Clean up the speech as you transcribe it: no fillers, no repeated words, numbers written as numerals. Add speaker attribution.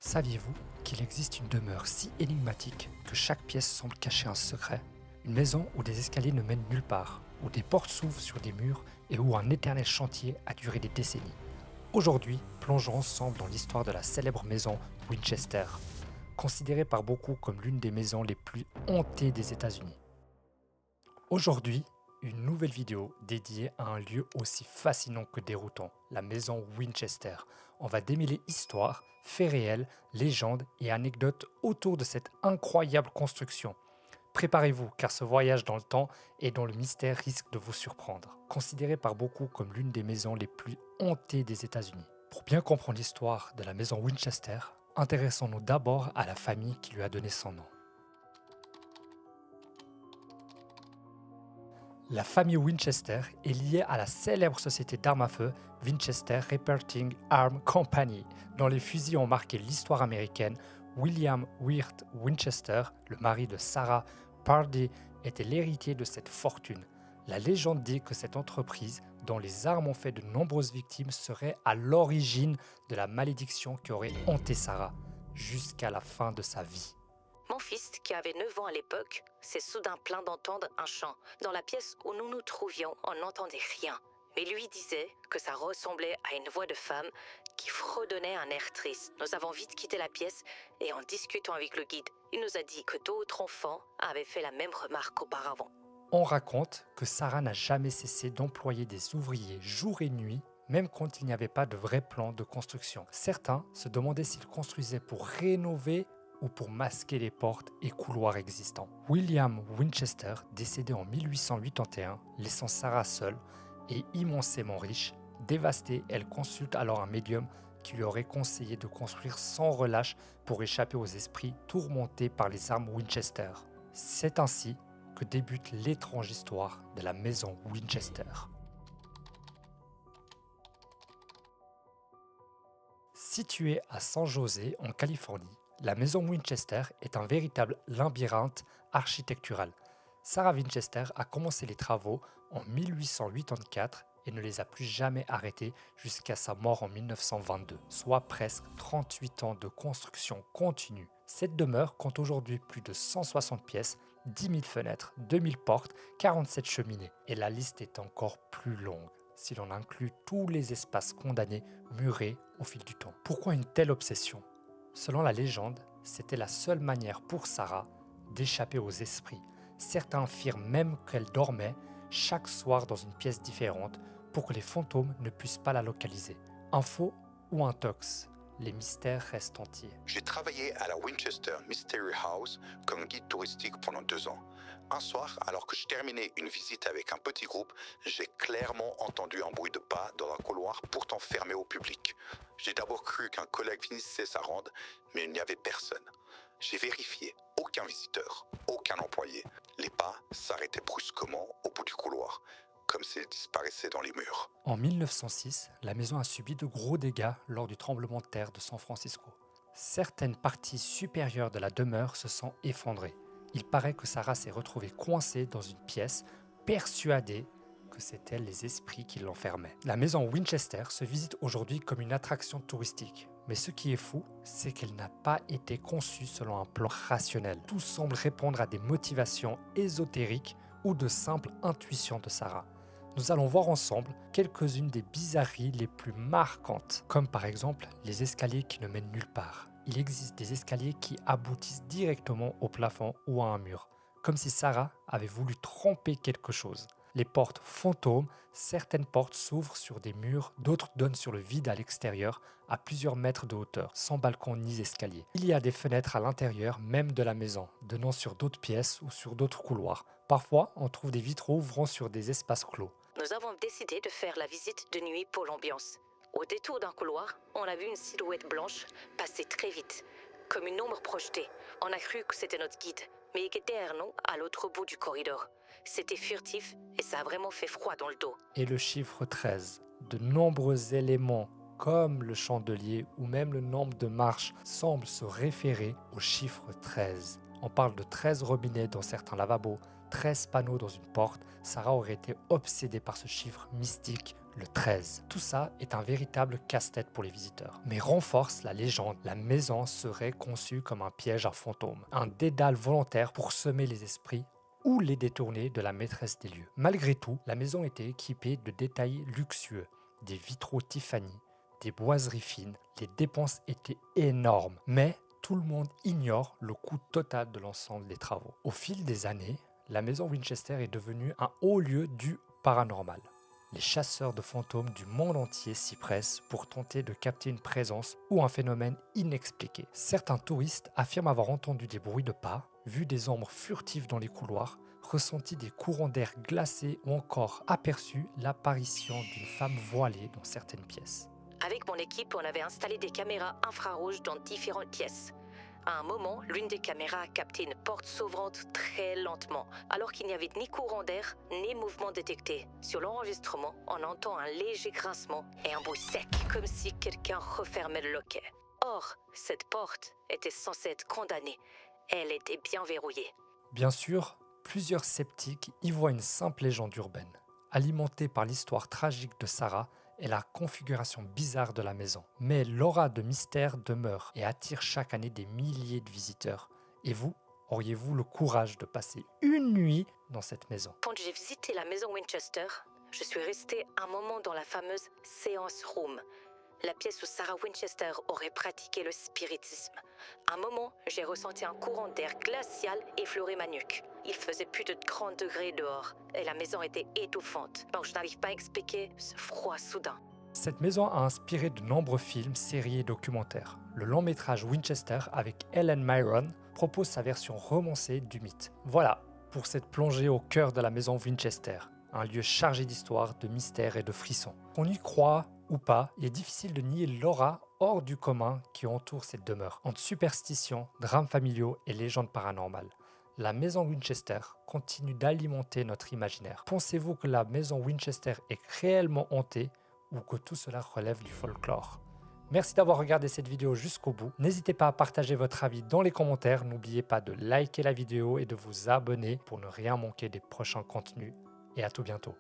Speaker 1: Saviez-vous qu'il existe une demeure si énigmatique que chaque pièce semble cacher un secret? Une maison où des escaliers ne mènent nulle part, où des portes s'ouvrent sur des murs et où un éternel chantier a duré des décennies. Aujourd'hui, plongeons ensemble dans l'histoire de la célèbre maison Winchester, considérée par beaucoup comme l'une des maisons les plus hantées des États-Unis. Aujourd'hui, une nouvelle vidéo dédiée à un lieu aussi fascinant que déroutant, la maison Winchester. On va démêler histoire, faits réels, légendes et anecdotes autour de cette incroyable construction. Préparez-vous car ce voyage dans le temps et dont le mystère risque de vous surprendre. Considérée par beaucoup comme l'une des maisons les plus hantées des États-Unis. Pour bien comprendre l'histoire de la maison Winchester, intéressons-nous d'abord à la famille qui lui a donné son nom. La famille Winchester est liée à la célèbre société d'armes à feu Winchester Repeating Arm Company, dont les fusils ont marqué l'histoire américaine. William Wirt Winchester, le mari de Sarah Pardee, était l'héritier de cette fortune. La légende dit que cette entreprise, dont les armes ont fait de nombreuses victimes, serait à l'origine de la malédiction qui aurait hanté Sarah jusqu'à la fin de sa vie.
Speaker 2: Mon fils, qui avait 9 ans à l'époque, s'est soudain plaint d'entendre un chant. Dans la pièce où nous nous trouvions, on n'entendait rien. Mais lui disait que ça ressemblait à une voix de femme qui fredonnait un air triste. Nous avons vite quitté la pièce et en discutant avec le guide, il nous a dit que d'autres enfants avaient fait la même remarque auparavant.
Speaker 1: On raconte que Sarah n'a jamais cessé d'employer des ouvriers jour et nuit, même quand il n'y avait pas de vrai plan de construction. Certains se demandaient s'ils construisaient pour rénover ou pour masquer les portes et couloirs existants. William Winchester, décédé en 1881, laissant Sarah seule et immensément riche, dévastée, elle consulte alors un médium qui lui aurait conseillé de construire sans relâche pour échapper aux esprits tourmentés par les armes Winchester. C'est ainsi que débute l'étrange histoire de la maison Winchester. Située à San José, en Californie, la maison Winchester est un véritable labyrinthe architectural. Sarah Winchester a commencé les travaux en 1884 et ne les a plus jamais arrêtés jusqu'à sa mort en 1922, soit presque 38 ans de construction continue. Cette demeure compte aujourd'hui plus de 160 pièces, 10 000 fenêtres, 2000 portes, 47 cheminées, et la liste est encore plus longue si l'on inclut tous les espaces condamnés murés au fil du temps. Pourquoi une telle obsession? Selon la légende, c'était la seule manière pour Sarah d'échapper aux esprits. Certains affirment même qu'elle dormait chaque soir dans une pièce différente pour que les fantômes ne puissent pas la localiser. Un faux ou un tox? Les mystères restent entiers.
Speaker 3: J'ai travaillé à la Winchester Mystery House comme guide touristique pendant 2 ans. Un soir, alors que je terminais une visite avec un petit groupe, j'ai clairement entendu un bruit de pas dans un couloir pourtant fermé au public. J'ai d'abord cru qu'un collègue finissait sa ronde, mais il n'y avait personne. J'ai vérifié, aucun visiteur, aucun employé. Les pas s'arrêtaient brusquement au bout du couloir, comme s'ils disparaissaient dans les murs.
Speaker 1: En 1906, la maison a subi de gros dégâts lors du tremblement de terre de San Francisco. Certaines parties supérieures de la demeure se sont effondrées. Il paraît que Sarah s'est retrouvée coincée dans une pièce, persuadée que c'étaient les esprits qui l'enfermaient. La maison Winchester se visite aujourd'hui comme une attraction touristique. Mais ce qui est fou, c'est qu'elle n'a pas été conçue selon un plan rationnel. Tout semble répondre à des motivations ésotériques ou de simples intuitions de Sarah. Nous allons voir ensemble quelques-unes des bizarreries les plus marquantes, comme par exemple les escaliers qui ne mènent nulle part. Il existe des escaliers qui aboutissent directement au plafond ou à un mur, comme si Sarah avait voulu tremper quelque chose. Les portes fantômes, certaines portes s'ouvrent sur des murs, d'autres donnent sur le vide à l'extérieur, à plusieurs mètres de hauteur, sans balcon ni escalier. Il y a des fenêtres à l'intérieur même de la maison, donnant sur d'autres pièces ou sur d'autres couloirs. Parfois, on trouve des vitraux ouvrant sur des espaces clos.
Speaker 2: Nous avons décidé de faire la visite de nuit pour l'ambiance. Au détour d'un couloir, on a vu une silhouette blanche passer très vite, comme une ombre projetée. On a cru que c'était notre guide, mais il était derrière nous, à l'autre bout du corridor. C'était furtif et ça a vraiment fait froid dans le dos.
Speaker 1: Et le chiffre 13. De nombreux éléments, comme le chandelier ou même le nombre de marches, semblent se référer au chiffre 13. On parle de 13 robinets dans certains lavabos, 13 panneaux dans une porte. Sarah aurait été obsédée par ce chiffre mystique le 13. Tout ça est un véritable casse-tête pour les visiteurs, mais renforce la légende. La maison serait conçue comme un piège à fantômes, un dédale volontaire pour semer les esprits ou les détourner de la maîtresse des lieux. Malgré tout, la maison était équipée de détails luxueux, des vitraux Tiffany, des boiseries fines, les dépenses étaient énormes, mais tout le monde ignore le coût total de l'ensemble des travaux. Au fil des années, la maison Winchester est devenue un haut lieu du paranormal. Les chasseurs de fantômes du monde entier s'y pressent pour tenter de capter une présence ou un phénomène inexpliqué. Certains touristes affirment avoir entendu des bruits de pas, vu des ombres furtives dans les couloirs, ressenti des courants d'air glacés ou encore aperçu l'apparition d'une femme voilée dans certaines pièces.
Speaker 2: Avec mon équipe, on avait installé des caméras infrarouges dans différentes pièces. À un moment, l'une des caméras a capté une porte s'ouvrante très lentement, alors qu'il n'y avait ni courant d'air, ni mouvement détecté. Sur l'enregistrement, on entend un léger grincement et un bruit sec, comme si quelqu'un refermait le loquet. Or, cette porte était censée être condamnée. Elle était bien verrouillée.
Speaker 1: Bien sûr, plusieurs sceptiques y voient une simple légende urbaine, alimentée par l'histoire tragique de Sarah et la configuration bizarre de la maison. Mais l'aura de mystère demeure et attire chaque année des milliers de visiteurs. Et vous, auriez-vous le courage de passer une nuit dans cette maison?
Speaker 2: Quand j'ai visité la maison Winchester, je suis restée un moment dans la fameuse séance room, la pièce où Sarah Winchester aurait pratiqué le spiritisme. Un moment, j'ai ressenti un courant d'air glacial effleurer ma nuque. Il faisait plus de 30 degrés dehors et la maison était étouffante. Donc je n'arrive pas à expliquer ce froid soudain.
Speaker 1: Cette maison a inspiré de nombreux films, séries et documentaires. Le long-métrage Winchester avec Helen Mirren propose sa version romancée du mythe. Voilà pour cette plongée au cœur de la maison Winchester, un lieu chargé d'histoire, de mystère et de frissons. Qu'on y croit ou pas, il est difficile de nier l'aura hors du commun qui entoure cette demeure. Entre superstitions, drames familiaux et légendes paranormales, la maison Winchester continue d'alimenter notre imaginaire. Pensez-vous que la maison Winchester est réellement hantée ou que tout cela relève du folklore? Merci d'avoir regardé cette vidéo jusqu'au bout. N'hésitez pas à partager votre avis dans les commentaires. N'oubliez pas de liker la vidéo et de vous abonner pour ne rien manquer des prochains contenus. Et à tout bientôt.